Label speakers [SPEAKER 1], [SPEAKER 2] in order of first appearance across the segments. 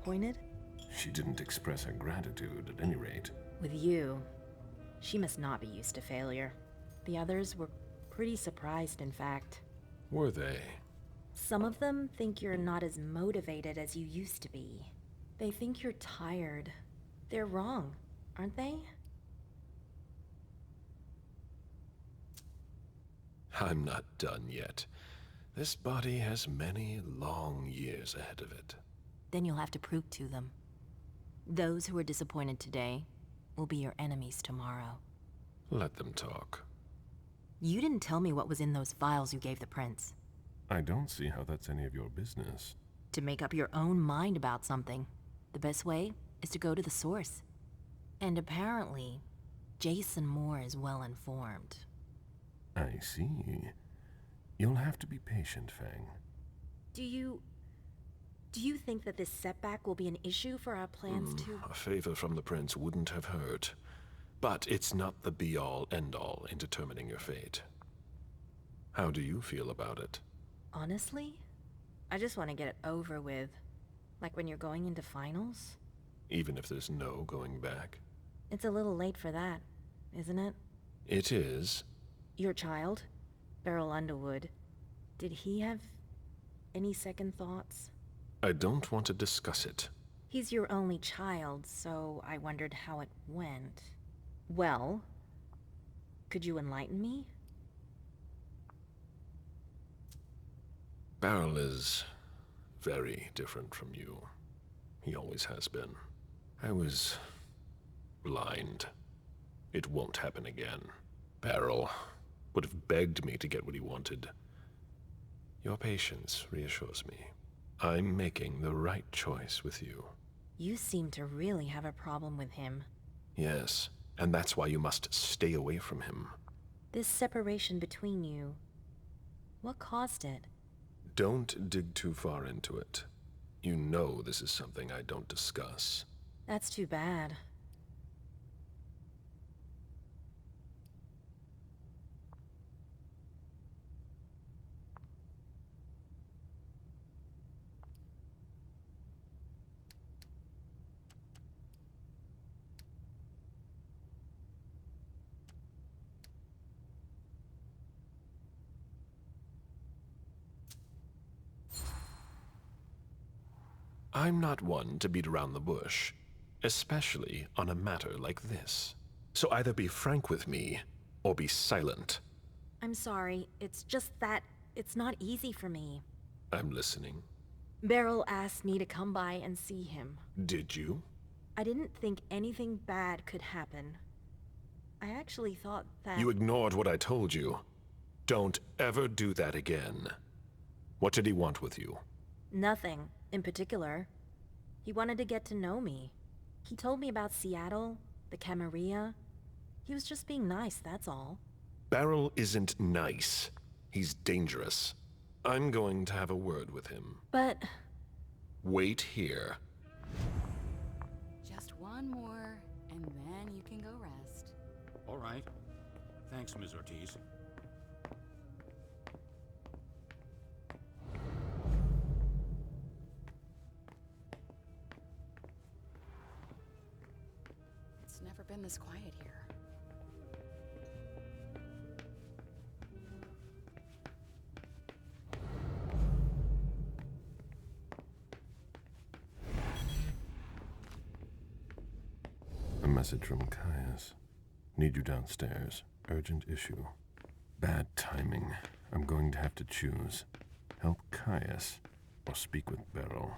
[SPEAKER 1] disappointed?
[SPEAKER 2] She didn't express her gratitude, at any rate.
[SPEAKER 1] With you, she must not be used to failure. The others were pretty surprised, in fact.
[SPEAKER 2] Were they?
[SPEAKER 1] Some of them think you're not as motivated as you used to be. They think you're tired. They're wrong, aren't they?
[SPEAKER 2] I'm not done yet. This body has many long years ahead of it.
[SPEAKER 1] Then you'll have to prove to them. Those who are disappointed today will be your enemies tomorrow.
[SPEAKER 2] Let them talk.
[SPEAKER 1] You didn't tell me what was in those files you gave the prince.
[SPEAKER 2] I don't see how that's any of your business.
[SPEAKER 1] To make up your own mind about something, the best way is to go to the source. And apparently, Jason Moore is well informed.
[SPEAKER 2] I see. You'll have to be patient, Fang.
[SPEAKER 1] Do you think that this setback will be an issue for our plans to...
[SPEAKER 2] A favor from the prince wouldn't have hurt. But it's not the be-all, end-all in determining your fate. How do you feel about it?
[SPEAKER 1] Honestly, I just want to get it over with. Like when you're going into finals.
[SPEAKER 2] Even if there's no going back?
[SPEAKER 1] It's a little late for that, isn't it?
[SPEAKER 2] It is.
[SPEAKER 1] Your child, Beryl Underwood, did he have any second thoughts?
[SPEAKER 2] I don't want to discuss it.
[SPEAKER 1] He's your only child, so I wondered how it went. Well, could you enlighten me?
[SPEAKER 2] Beryl is very different from you. He always has been. I was blind. It won't happen again. Beryl would have begged me to get what he wanted. Your patience reassures me. I'm making the right choice with you.
[SPEAKER 1] You seem to really have a problem with him.
[SPEAKER 2] Yes, and that's why you must stay away from him.
[SPEAKER 1] This separation between you, what caused it?
[SPEAKER 2] Don't dig too far into it. You know this is something I don't discuss.
[SPEAKER 1] That's too bad.
[SPEAKER 2] I'm not one to beat around the bush, especially on a matter like this. So either be frank with me, or be silent.
[SPEAKER 1] I'm sorry, it's just that it's not easy for me.
[SPEAKER 2] I'm listening.
[SPEAKER 1] Beryl asked me to come by and see him.
[SPEAKER 2] Did you?
[SPEAKER 1] I didn't think anything bad could happen. I actually thought that...
[SPEAKER 2] You ignored what I told you. Don't ever do that again. What did he want with you?
[SPEAKER 1] Nothing in particular. He wanted to get to know me. He told me about Seattle, the Camarilla. He was just being nice, that's all.
[SPEAKER 2] Beryl isn't nice. He's dangerous. I'm going to have a word with him.
[SPEAKER 1] But...
[SPEAKER 2] Wait here.
[SPEAKER 3] Just one more, and then you can go rest.
[SPEAKER 4] All right. Thanks, Ms. Ortiz.
[SPEAKER 3] It's never been this quiet here.
[SPEAKER 2] A message from Caius. Need you downstairs. Urgent issue. Bad timing. I'm going to have to choose. Help Caius or speak with Beryl.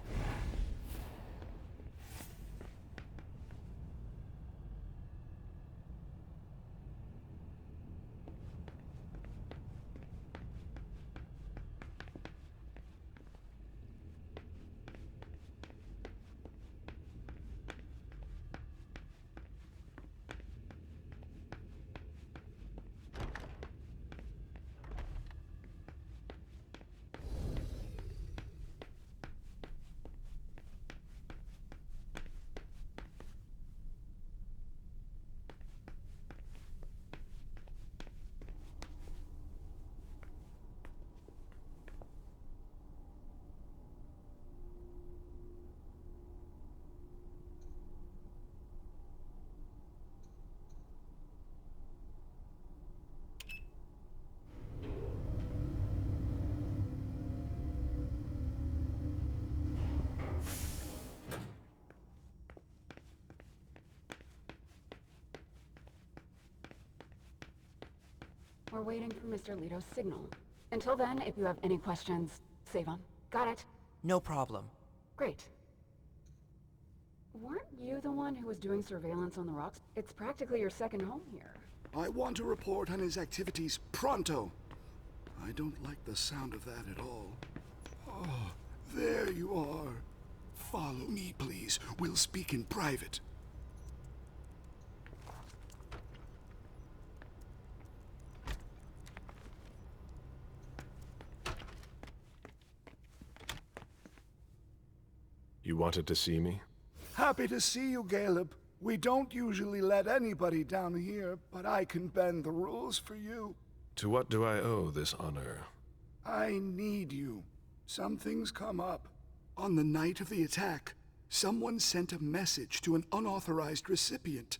[SPEAKER 5] We're waiting for Mr. Leto's signal. Until then, if you have any questions, save them. Got it?
[SPEAKER 6] No problem.
[SPEAKER 5] Great. Weren't you the one who was doing surveillance on the rocks? It's practically your second home here.
[SPEAKER 7] I want a report on his activities pronto. I don't like the sound of that at all. Oh, there you are. Follow me, please. We'll speak in private.
[SPEAKER 2] You wanted to see me?
[SPEAKER 7] Happy to see you, Caleb. We don't usually let anybody down here, but I can bend the rules for you.
[SPEAKER 2] To what do I owe this honor?
[SPEAKER 7] I need you. Something's come up. On the night of the attack, someone sent a message to an unauthorized recipient.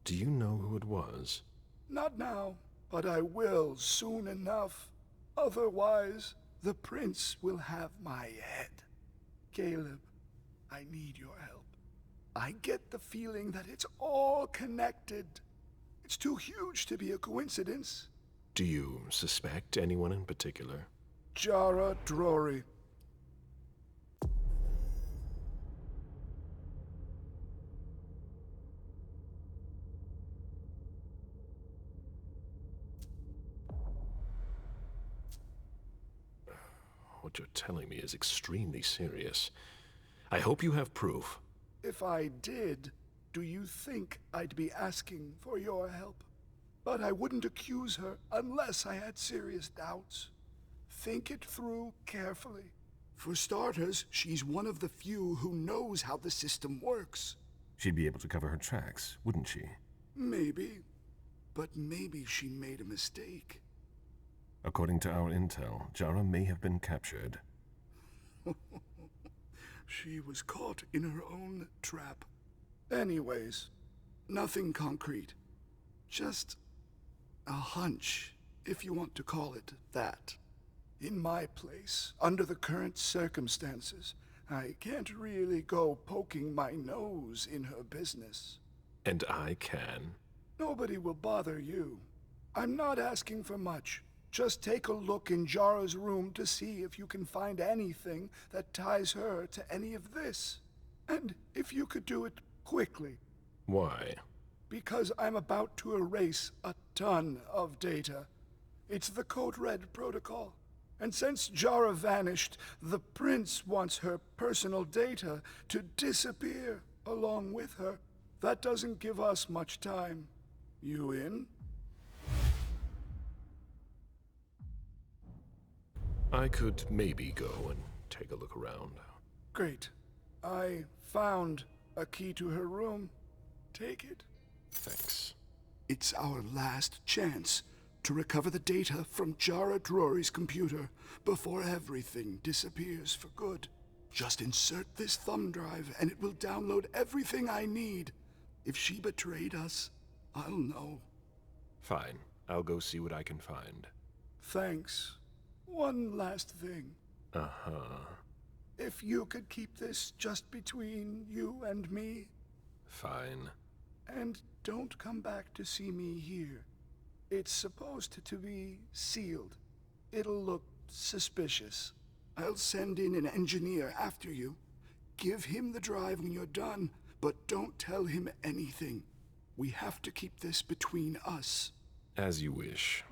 [SPEAKER 2] Do you know who it was?
[SPEAKER 7] Not now, but I will soon enough. Otherwise, the prince will have my head. Caleb, I need your help. I get the feeling that it's all connected. It's too huge to be a coincidence.
[SPEAKER 2] Do you suspect anyone in particular?
[SPEAKER 7] Jara Drory.
[SPEAKER 2] What you're telling me is extremely serious. I hope you have proof.
[SPEAKER 7] If I did, do you think I'd be asking for your help? But I wouldn't accuse her unless I had serious doubts. Think it through carefully. For starters, she's one of the few who knows how the system works.
[SPEAKER 8] She'd be able to cover her tracks, wouldn't she?
[SPEAKER 7] Maybe. But maybe she made a mistake.
[SPEAKER 8] According to our intel, Jara may have been captured.
[SPEAKER 7] She was caught in her own trap. Anyways, nothing concrete. Just a hunch, if you want to call it that. In my place, under the current circumstances, I can't really go poking my nose in her business.
[SPEAKER 2] And I can.
[SPEAKER 7] Nobody will bother you. I'm not asking for much. Just take a look in Jara's room to see if you can find anything that ties her to any of this. And if you could do it quickly.
[SPEAKER 2] Why?
[SPEAKER 7] Because I'm about to erase a ton of data. It's the Code Red protocol. And since Jara vanished, the prince wants her personal data to disappear along with her. That doesn't give us much time. You in?
[SPEAKER 2] I could maybe go and take a look around.
[SPEAKER 7] Great. I found a key to her room. Take it.
[SPEAKER 2] Thanks.
[SPEAKER 7] It's our last chance to recover the data from Jara Drory's computer before everything disappears for good. Just insert this thumb drive and it will download everything I need. If she betrayed us, I'll know.
[SPEAKER 2] Fine. I'll go see what I can find.
[SPEAKER 7] Thanks. One last thing.
[SPEAKER 2] Uh-huh.
[SPEAKER 7] If you could keep this just between you and me.
[SPEAKER 2] Fine.
[SPEAKER 7] And don't come back to see me here. It's supposed to be sealed. It'll look suspicious. I'll send in an engineer after you. Give him the drive when you're done, but don't tell him anything. We have to keep this between us.
[SPEAKER 2] As you wish.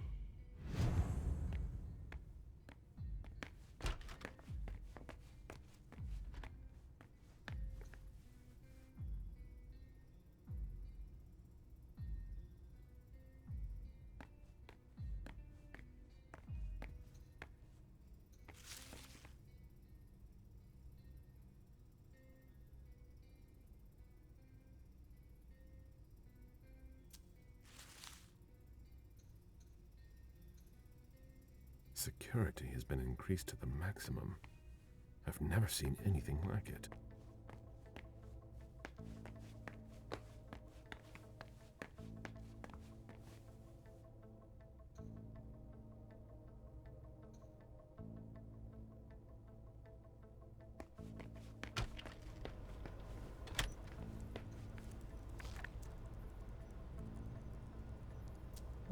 [SPEAKER 8] Security has been increased to the maximum. I've never seen anything like it.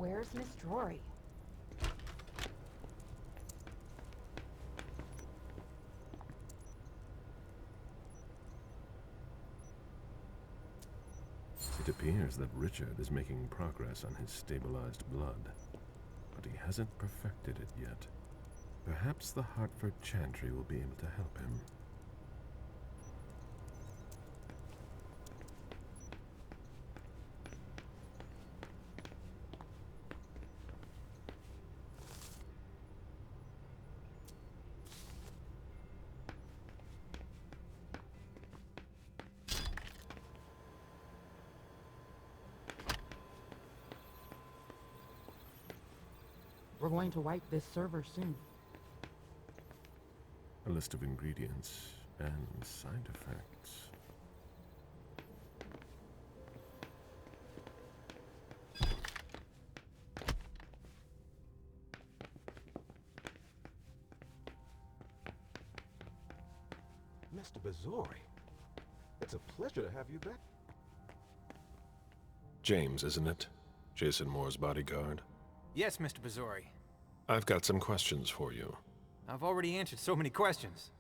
[SPEAKER 5] Where's Miss Drory?
[SPEAKER 8] It appears that Richard is making progress on his stabilized blood, but he hasn't perfected it yet. Perhaps the Hartford Chantry will be able to help him.
[SPEAKER 6] We're going to wipe this server soon.
[SPEAKER 8] A list of ingredients and side effects.
[SPEAKER 9] Mr. Bazori, it's a pleasure to have you back.
[SPEAKER 2] James, isn't it? Jason Moore's bodyguard.
[SPEAKER 10] Yes, Mr. Bazori.
[SPEAKER 2] I've got some questions for you.
[SPEAKER 10] I've already answered so many questions.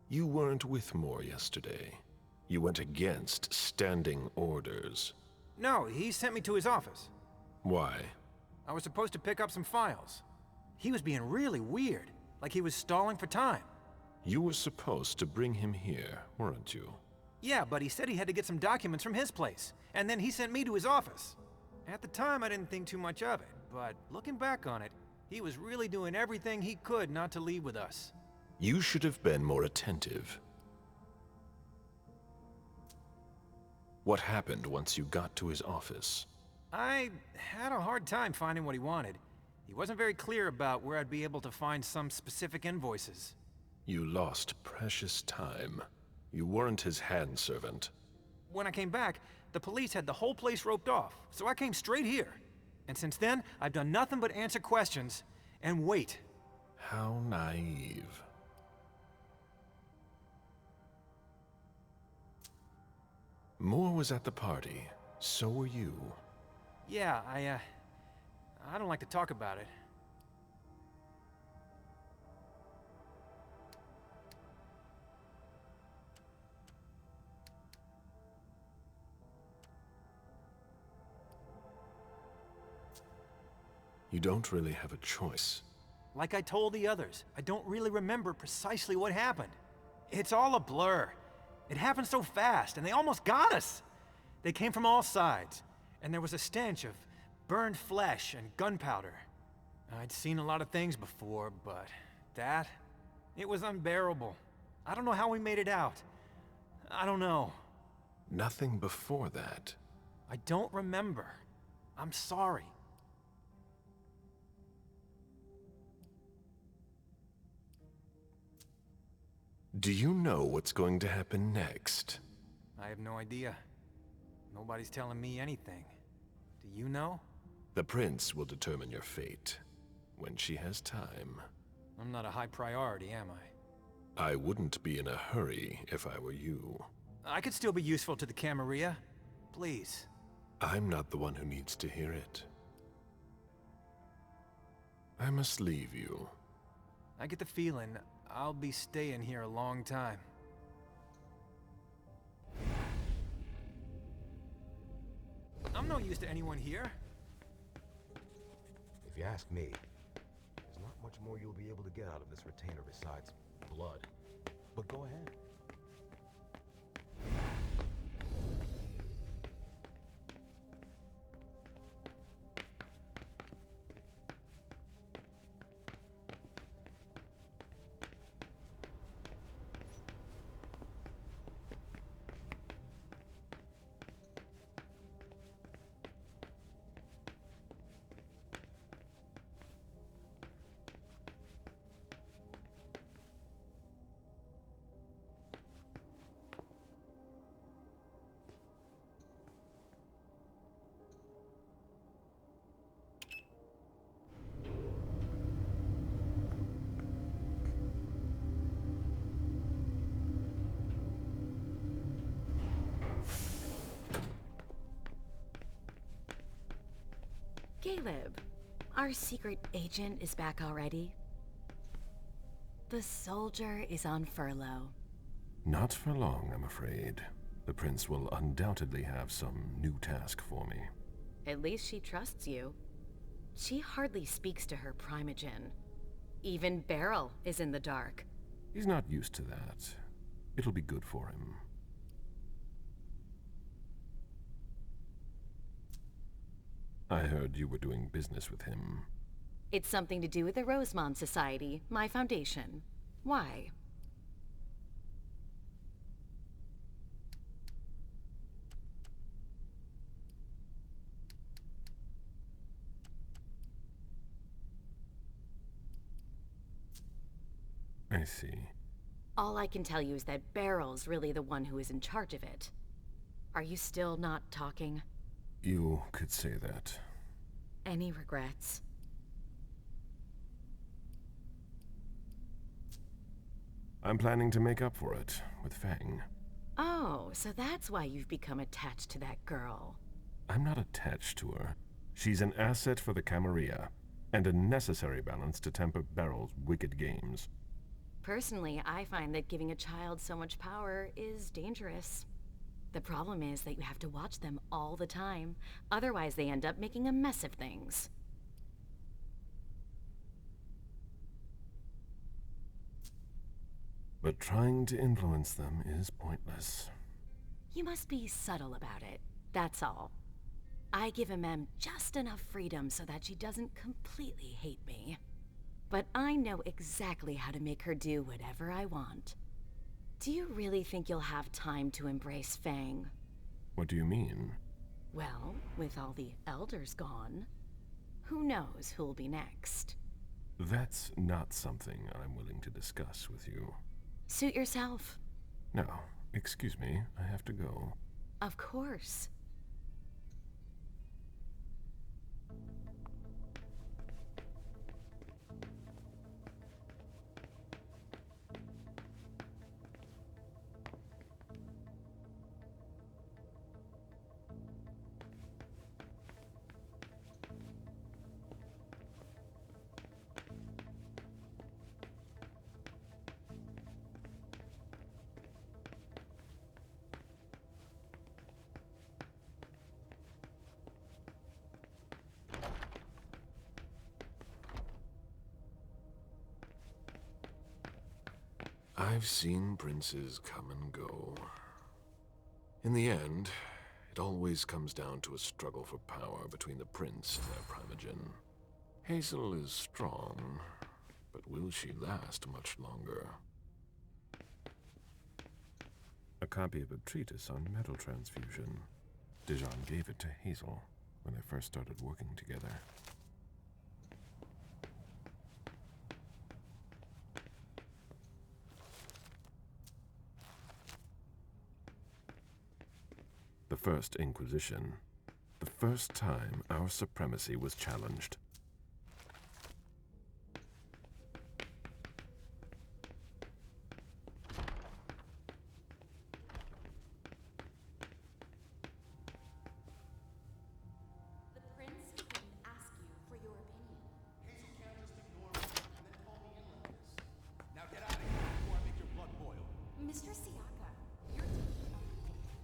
[SPEAKER 2] You weren't with Moore yesterday. You went against standing orders.
[SPEAKER 10] No, he sent me to his office.
[SPEAKER 2] Why?
[SPEAKER 10] I was supposed to pick up some files. He was being really weird, like he was stalling for time.
[SPEAKER 2] You were supposed to bring him here, weren't you?
[SPEAKER 10] Yeah, but he said he had to get some documents from his place, and then he sent me to his office. At the time, I didn't think too much of it, but looking back on it, he was really doing everything he could not to leave with us.
[SPEAKER 2] You should have been more attentive. What happened once you got to his office?
[SPEAKER 10] I had a hard time finding what he wanted. He wasn't very clear about where I'd be able to find some specific invoices.
[SPEAKER 2] You lost precious time. You weren't his handservant.
[SPEAKER 10] When I came back, the police had the whole place roped off, so I came straight here. And since then, I've done nothing but answer questions and wait.
[SPEAKER 2] How naive. Moore was at the party. So were you.
[SPEAKER 10] Yeah, I don't like to talk about it.
[SPEAKER 2] You don't really have a choice.
[SPEAKER 10] Like I told the others, I don't really remember precisely what happened. It's all a blur. It happened so fast, and they almost got us. They came from all sides, and there was a stench of burned flesh and gunpowder. I'd seen a lot of things before, but that, it was unbearable. I don't know how we made it out. I don't know.
[SPEAKER 2] Nothing before that.
[SPEAKER 10] I don't remember. I'm sorry.
[SPEAKER 2] Do you know what's going to happen next?
[SPEAKER 10] I have no idea. Nobody's telling me anything. Do you know?
[SPEAKER 2] The Prince will determine your fate when she has time.
[SPEAKER 10] I'm not a high priority, am I?
[SPEAKER 2] I wouldn't be in a hurry if I were you.
[SPEAKER 10] I could still be useful to the Camarilla. Please.
[SPEAKER 2] I'm not the one who needs to hear it. I must leave you.
[SPEAKER 10] I get the feeling I'll be staying here a long time. I'm no use to anyone here.
[SPEAKER 9] If you ask me, there's not much more you'll be able to get out of this retainer besides blood. But go ahead.
[SPEAKER 11] Caleb, our secret agent is back already. The soldier is on furlough.
[SPEAKER 8] Not for long, I'm afraid. The prince will undoubtedly have some new task for me.
[SPEAKER 11] At least she trusts you. She hardly speaks to her primogen. Even Beryl is in the dark.
[SPEAKER 8] He's not used to that. It'll be good for him. I heard you were doing business with him.
[SPEAKER 11] It's something to do with the Rosemont Society, my foundation. Why?
[SPEAKER 8] I see.
[SPEAKER 11] All I can tell you is that Beryl's really the one who is in charge of it. Are you still not talking?
[SPEAKER 8] You could say that.
[SPEAKER 11] Any regrets?
[SPEAKER 8] I'm planning to make up for it with Fang.
[SPEAKER 11] Oh, so that's why you've become attached to that girl.
[SPEAKER 8] I'm not attached to her. She's an asset for the Camarilla, and a necessary balance to temper Beryl's wicked games.
[SPEAKER 11] Personally, I find that giving a child so much power is dangerous. The problem is that you have to watch them all the time. Otherwise, they end up making a mess of things.
[SPEAKER 8] But trying to influence them is pointless.
[SPEAKER 11] You must be subtle about it, that's all. I give Mem just enough freedom so that she doesn't completely hate me. But I know exactly how to make her do whatever I want. Do you really think you'll have time to embrace Fang?
[SPEAKER 8] What do you mean?
[SPEAKER 11] Well, with all the elders gone, who knows who'll be next?
[SPEAKER 8] That's not something I'm willing to discuss with you.
[SPEAKER 11] Suit yourself.
[SPEAKER 8] Now, excuse me, I have to go.
[SPEAKER 11] Of course.
[SPEAKER 2] I've seen princes come and go. In the end, it always comes down to a struggle for power between the prince and their primogen. Hazel is strong, but will she last much longer?
[SPEAKER 8] A copy of a treatise on metal transfusion. Dijon gave it to Hazel when they first started working together. The First Inquisition. The first time our supremacy was challenged.
[SPEAKER 3] The prince couldn't ask you for your opinion.
[SPEAKER 12] Hazel can't just ignore me and then call me in like this. Now get out of here before I make your blood boil.
[SPEAKER 3] Mr. Siaka, you're taking a ridiculous.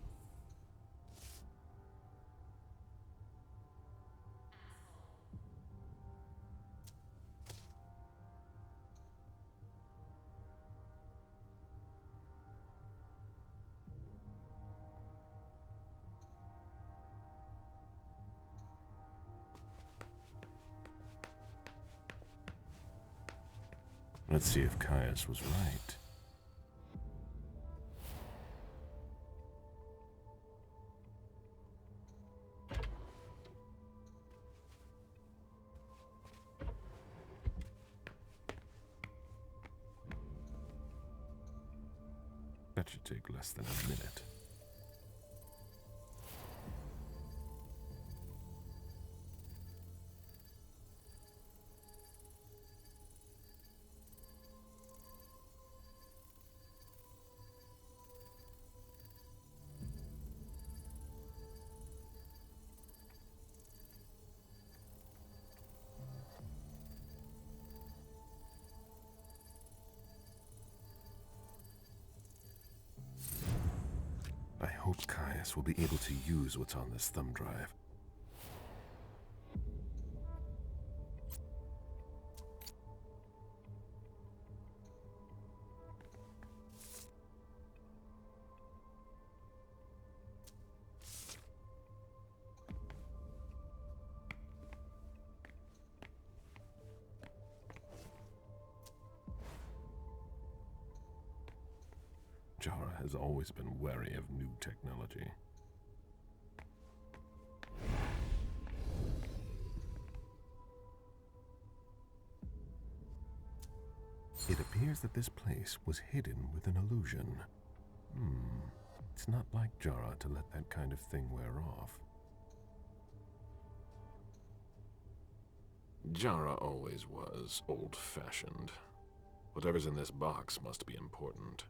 [SPEAKER 8] Let's see if Caius was right. That should take less than a minute. Caius will be able to use what's on this thumb drive. Jara has always been wary of new technology. It appears that this place was hidden with an illusion. It's not like Jara to let that kind of thing wear off.
[SPEAKER 2] Jara always was old-fashioned. Whatever's in this box must be important.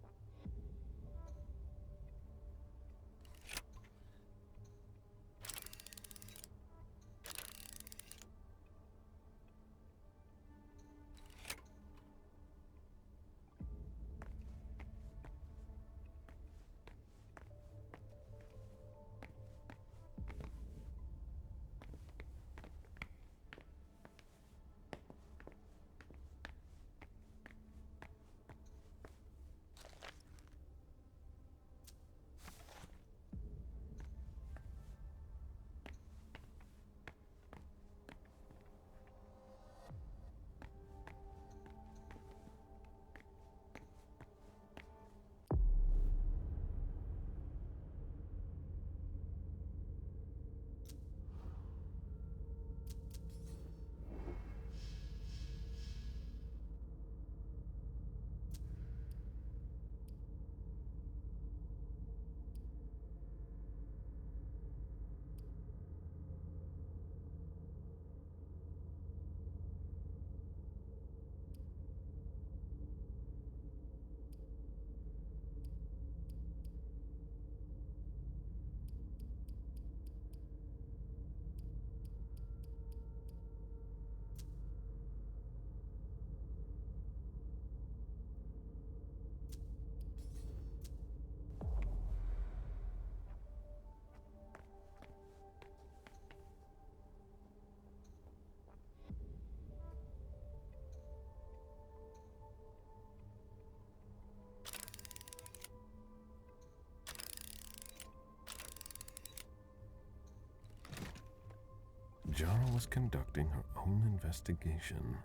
[SPEAKER 8] Jara was conducting her own investigation.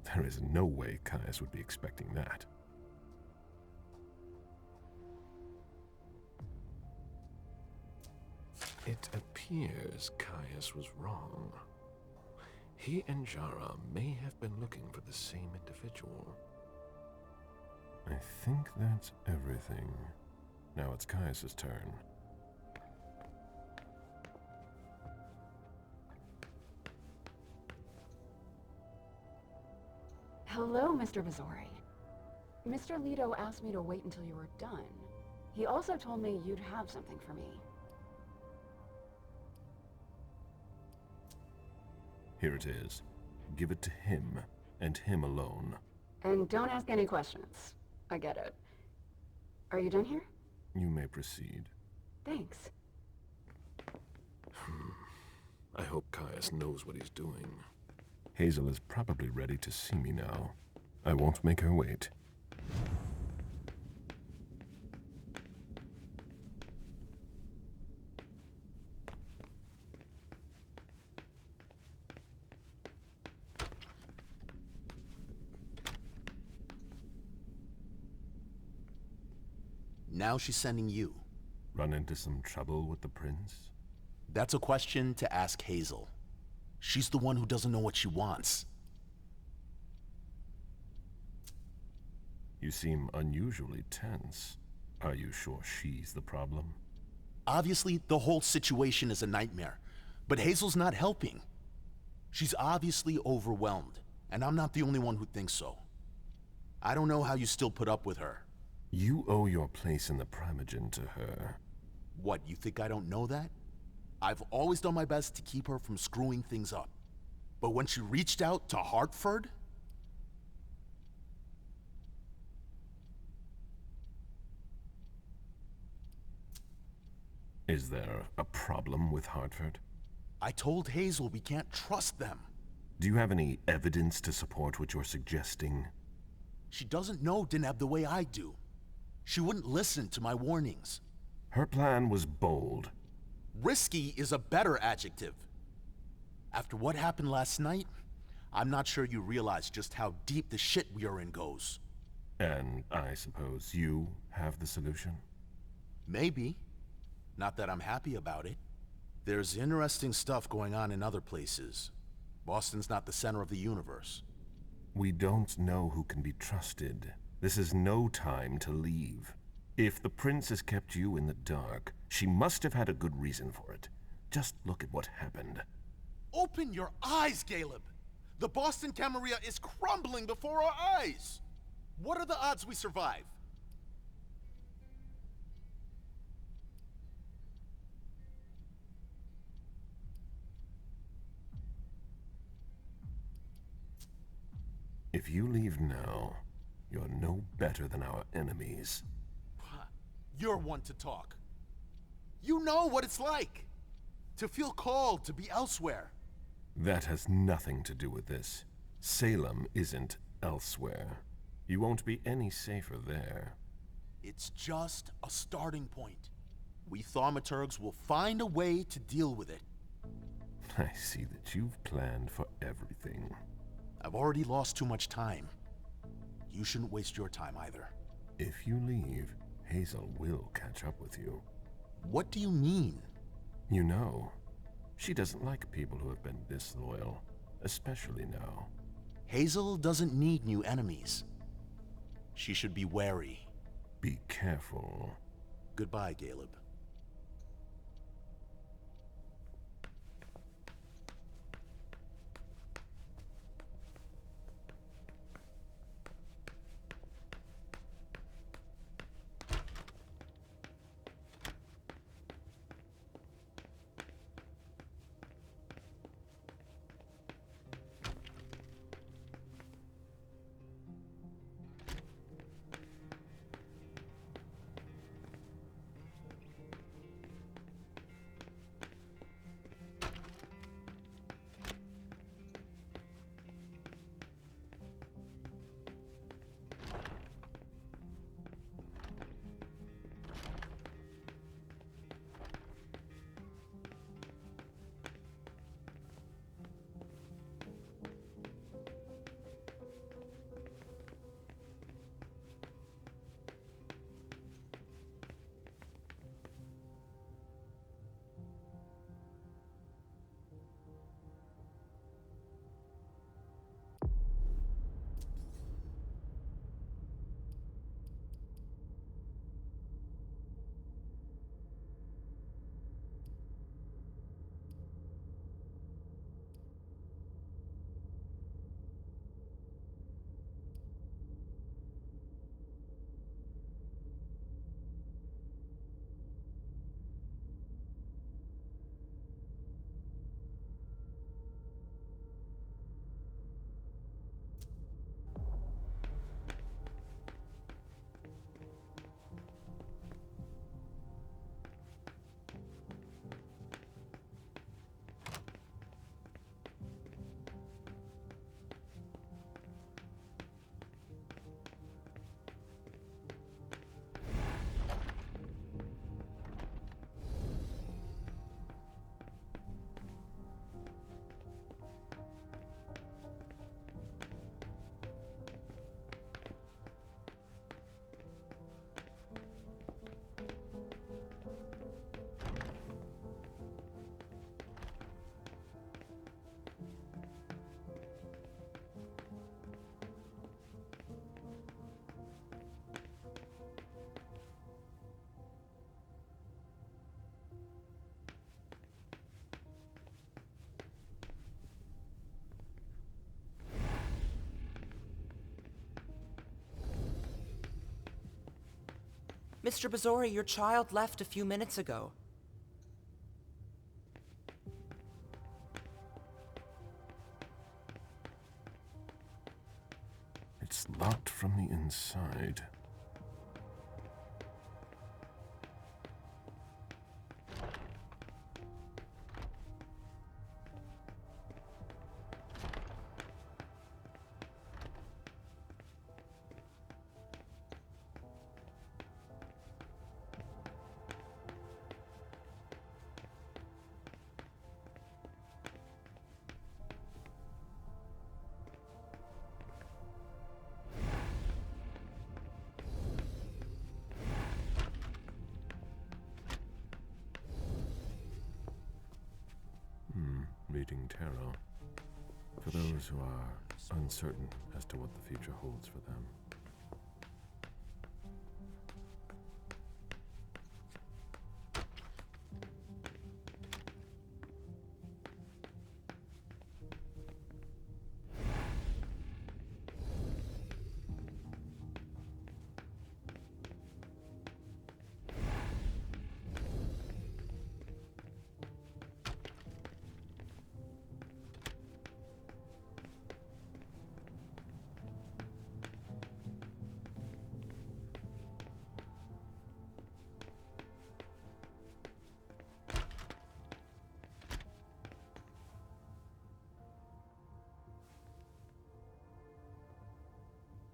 [SPEAKER 8] There is no way Caius would be expecting that.
[SPEAKER 2] It appears Caius was wrong. He and Jara may have been looking for the same individual.
[SPEAKER 8] I think that's everything. Now it's Caius's turn.
[SPEAKER 5] Hello, Mr. Vizori. Mr. Leto asked me to wait until you were done. He also told me you'd have something for me.
[SPEAKER 8] Here it is. Give it to him, and him alone.
[SPEAKER 5] And don't ask any questions. I get it. Are you done here?
[SPEAKER 8] You may proceed.
[SPEAKER 5] Thanks.
[SPEAKER 2] I hope Caius knows what he's doing.
[SPEAKER 8] Hazel is probably ready to see me now. I won't make her wait.
[SPEAKER 12] Now she's sending you.
[SPEAKER 8] Run into some trouble with the prince?
[SPEAKER 12] That's a question to ask Hazel. She's the one who doesn't know what she wants.
[SPEAKER 8] You seem unusually tense. Are you sure she's the problem?
[SPEAKER 12] Obviously, the whole situation is a nightmare, but Hazel's not helping. She's obviously overwhelmed, and I'm not the only one who thinks so. I don't know how you still put up with her.
[SPEAKER 8] You owe your place in the Primogen to her.
[SPEAKER 12] What, you think I don't know that? I've always done my best to keep her from screwing things up. But when she reached out to Hartford...
[SPEAKER 8] Is there a problem with Hartford?
[SPEAKER 12] I told Hazel we can't trust them.
[SPEAKER 8] Do you have any evidence to support what you're suggesting?
[SPEAKER 12] She doesn't know Deneb the way I do. She wouldn't listen to my warnings.
[SPEAKER 8] Her plan was bold.
[SPEAKER 12] Risky is a better adjective. After what happened last night, I'm not sure you realize just how deep the shit we are in goes.
[SPEAKER 8] And I suppose you have the solution?
[SPEAKER 12] Maybe. Not that I'm happy about it. There's interesting stuff going on in other places. Boston's not the center of the universe.
[SPEAKER 8] We don't know who can be trusted. This is no time to leave. If the prince has kept you in the dark, she must have had a good reason for it. Just look at what happened.
[SPEAKER 12] Open your eyes, Caleb! The Boston Camarilla is crumbling before our eyes! What are the odds we survive?
[SPEAKER 8] If you leave now, you're no better than our enemies.
[SPEAKER 12] You're one to talk. You know what it's like to feel called to be elsewhere.
[SPEAKER 8] That has nothing to do with this. Salem isn't elsewhere. You won't be any safer there.
[SPEAKER 12] It's just a starting point. We thaumaturgs will find a way to deal with it.
[SPEAKER 8] I see that you've planned for everything.
[SPEAKER 12] I've already lost too much time. You shouldn't waste your time either.
[SPEAKER 8] If you leave, Hazel will catch up with you.
[SPEAKER 12] What do you mean?
[SPEAKER 8] You know, she doesn't like people who have been disloyal, especially now.
[SPEAKER 12] Hazel doesn't need new enemies. She should be wary.
[SPEAKER 8] Be careful.
[SPEAKER 12] Goodbye, Caleb.
[SPEAKER 13] Mr. Bazori, your child left a few minutes ago.
[SPEAKER 8] It's locked from the inside. fleeting tarot. For those who are uncertain as to what the future holds for them.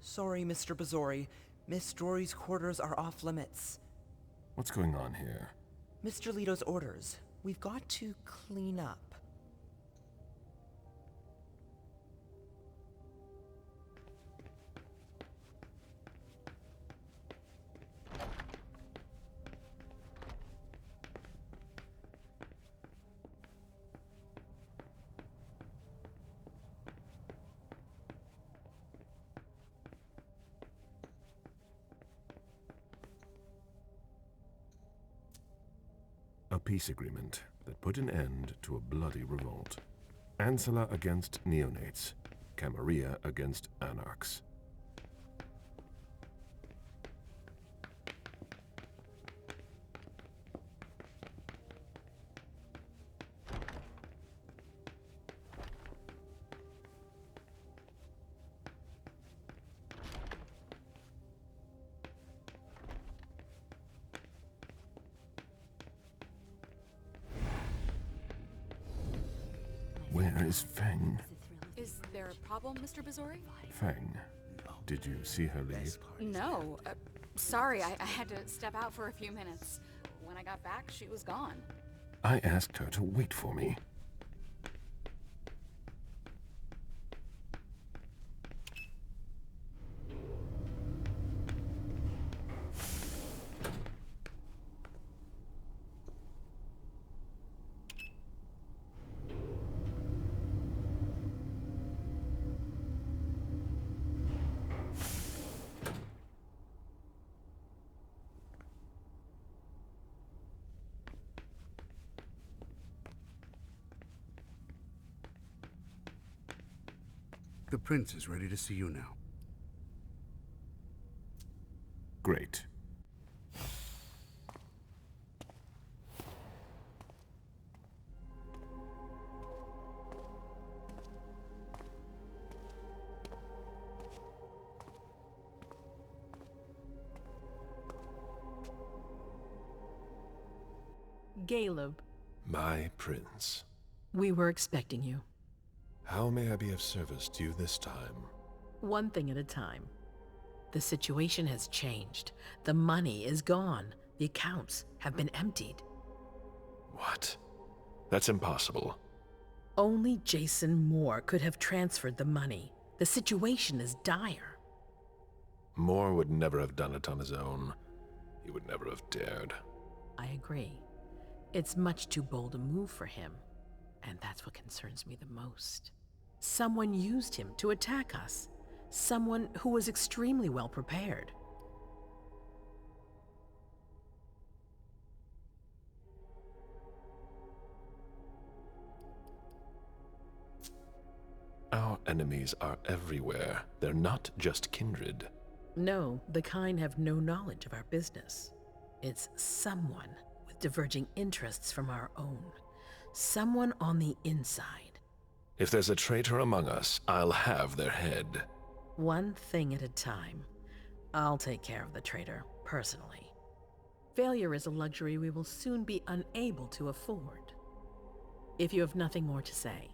[SPEAKER 13] Sorry, Mr. Bazori. Miss Drory's quarters are off limits.
[SPEAKER 8] What's going on here?
[SPEAKER 13] Mr. Leto's orders. We've got to clean up.
[SPEAKER 8] A peace agreement that put an end to a bloody revolt. Ancilla against neonates. Camarilla against anarchs. Where is Feng?
[SPEAKER 14] Is there a problem, Mr. Bazori?
[SPEAKER 8] Feng, did you see her leave?
[SPEAKER 14] No. Sorry, I had to step out for a few minutes. When I got back, she was gone.
[SPEAKER 8] I asked her to wait for me.
[SPEAKER 15] The prince is ready to see you now.
[SPEAKER 8] Great.
[SPEAKER 16] Caleb.
[SPEAKER 2] My prince.
[SPEAKER 16] We were expecting you.
[SPEAKER 2] How may I be of service to you this time?
[SPEAKER 16] One thing at a time. The situation has changed. The money is gone. The accounts have been emptied.
[SPEAKER 2] What? That's impossible.
[SPEAKER 16] Only Jason Moore could have transferred the money. The situation is dire.
[SPEAKER 2] Moore would never have done it on his own. He would never have dared.
[SPEAKER 16] I agree. It's much too bold a move for him. And that's what concerns me the most. Someone used him to attack us. Someone who was extremely well prepared.
[SPEAKER 2] Our enemies are everywhere. They're not just kindred.
[SPEAKER 16] No, the kind have no knowledge of our business. It's someone with diverging interests from our own. Someone on the inside.
[SPEAKER 2] If there's a traitor among us, I'll have their head.
[SPEAKER 16] One thing at a time. I'll take care of the traitor, personally. Failure is a luxury we will soon be unable to afford. If you have nothing more to say,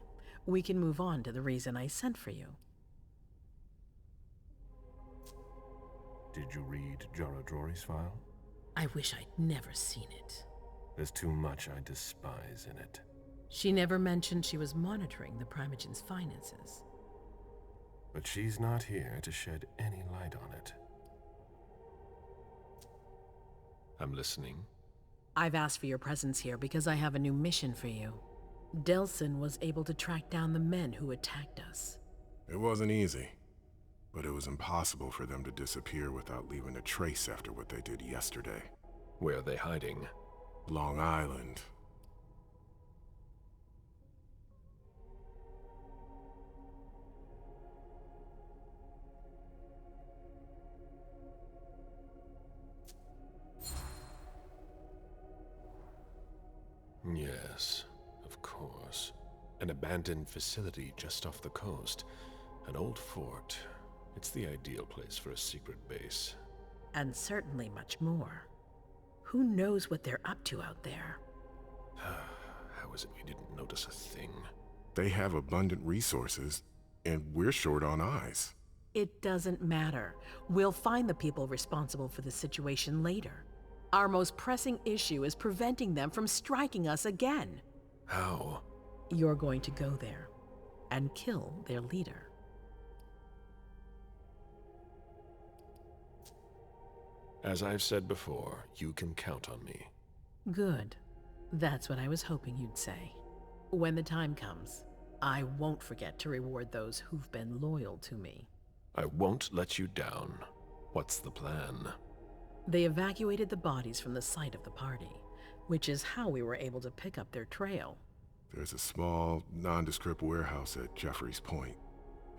[SPEAKER 16] we can move on to the reason I sent for you.
[SPEAKER 8] Did you read Jara Drory's file?
[SPEAKER 16] I wish I'd never seen it.
[SPEAKER 8] There's too much I despise in it.
[SPEAKER 16] She never mentioned she was monitoring the Primogen's finances.
[SPEAKER 8] But she's not here to shed any light on it.
[SPEAKER 2] I'm listening.
[SPEAKER 16] I've asked for your presence here because I have a new mission for you. Delsin was able to track down the men who attacked us.
[SPEAKER 17] It wasn't easy, but it was impossible for them to disappear without leaving a trace after what they did yesterday.
[SPEAKER 2] Where are they hiding?
[SPEAKER 17] Long Island.
[SPEAKER 2] Yes, of course. An abandoned facility just off the coast. An old fort. It's the ideal place for a secret base.
[SPEAKER 16] And certainly much more. Who knows what they're up to out there?
[SPEAKER 2] How is it we didn't notice a thing?
[SPEAKER 17] They have abundant resources, and we're short on eyes.
[SPEAKER 16] It doesn't matter. We'll find the people responsible for the situation later. Our most pressing issue is preventing them from striking us again.
[SPEAKER 2] How?
[SPEAKER 16] You're going to go there and kill their leader.
[SPEAKER 2] As I've said before, you can count on me.
[SPEAKER 16] Good. That's what I was hoping you'd say. When the time comes, I won't forget to reward those who've been loyal to me.
[SPEAKER 2] I won't let you down. What's the plan?
[SPEAKER 16] They evacuated the bodies from the site of the party, which is how we were able to pick up their trail.
[SPEAKER 17] There's a small, nondescript warehouse at Jeffrey's Point.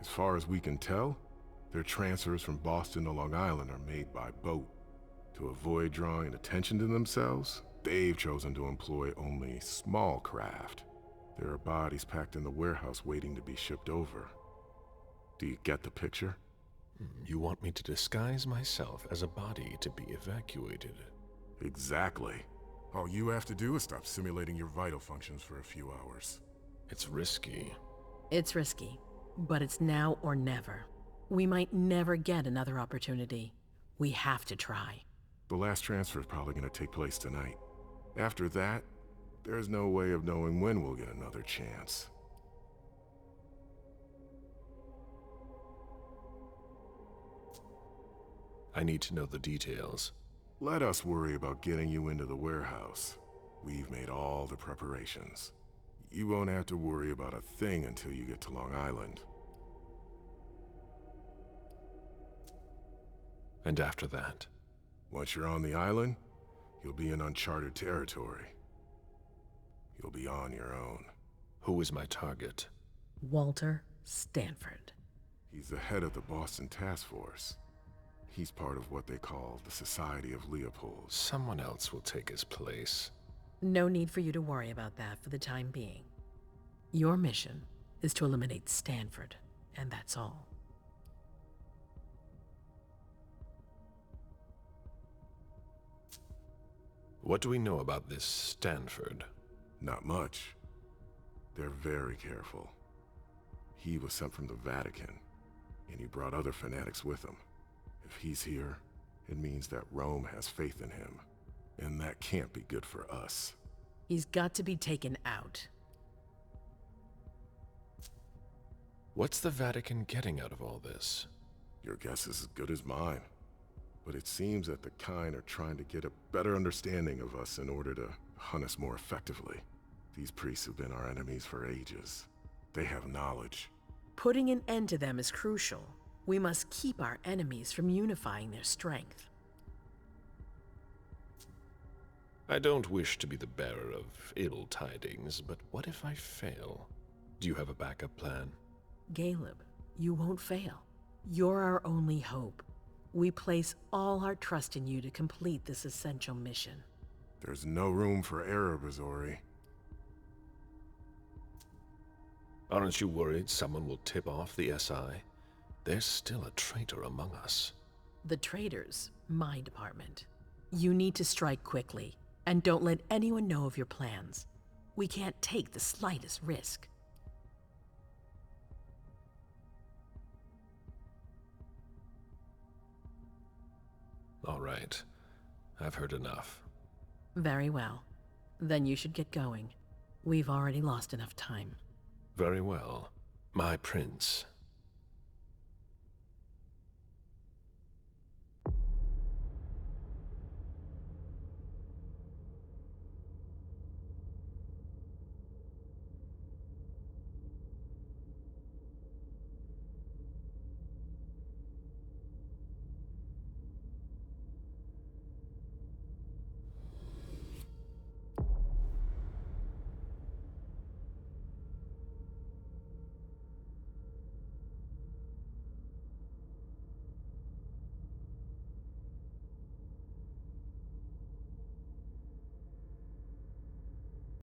[SPEAKER 17] As far as we can tell, their transfers from Boston to Long Island are made by boat. To avoid drawing attention to themselves, they've chosen to employ only small craft. There are bodies packed in the warehouse waiting to be shipped over. Do you get the picture?
[SPEAKER 2] You want me to disguise myself as a body to be evacuated?
[SPEAKER 17] Exactly. All you have to do is stop simulating your vital functions for a few hours.
[SPEAKER 2] It's risky.
[SPEAKER 16] It's risky, but it's now or never. We might never get another opportunity. We have to try.
[SPEAKER 17] The last transfer is probably going to take place tonight. After that, there's no way of knowing when we'll get another chance.
[SPEAKER 2] I need to know the details.
[SPEAKER 17] Let us worry about getting you into the warehouse. We've made all the preparations. You won't have to worry about a thing until you get to Long Island.
[SPEAKER 2] And after that?
[SPEAKER 17] Once you're on the island, you'll be in uncharted territory. You'll be on your own.
[SPEAKER 2] Who is my target?
[SPEAKER 16] Walter Stanford.
[SPEAKER 17] He's the head of the Boston Task Force. He's part of what they call the Society of Leopold.
[SPEAKER 2] Someone else will take his place.
[SPEAKER 16] No need for you to worry about that for the time being. Your mission is to eliminate Stanford, and that's all.
[SPEAKER 2] What do we know about this Stanford?
[SPEAKER 17] Not much. They're very careful. He was sent from the Vatican, and he brought other fanatics with him. If he's here, it means that Rome has faith in him, and that can't be good for us.
[SPEAKER 16] He's got to be taken out.
[SPEAKER 2] What's the Vatican getting out of all this?
[SPEAKER 17] Your guess is as good as mine. But it seems that the kind are trying to get a better understanding of us in order to hunt us more effectively. These priests have been our enemies for ages. They have knowledge.
[SPEAKER 16] Putting an end to them is crucial. We must keep our enemies from unifying their strength.
[SPEAKER 2] I don't wish to be the bearer of ill tidings, but what if I fail? Do you have a backup plan?
[SPEAKER 16] Caleb, you won't fail. You're our only hope. We place all our trust in you to complete this essential mission.
[SPEAKER 17] There's no room for error, Bazori.
[SPEAKER 2] Aren't you worried someone will tip off the SI? There's still a traitor among us.
[SPEAKER 16] The traitors, my department. You need to strike quickly, and don't let anyone know of your plans. We can't take the slightest risk.
[SPEAKER 2] All right. I've heard enough.
[SPEAKER 16] Very well. Then you should get going. We've already lost enough time.
[SPEAKER 2] Very well. My prince,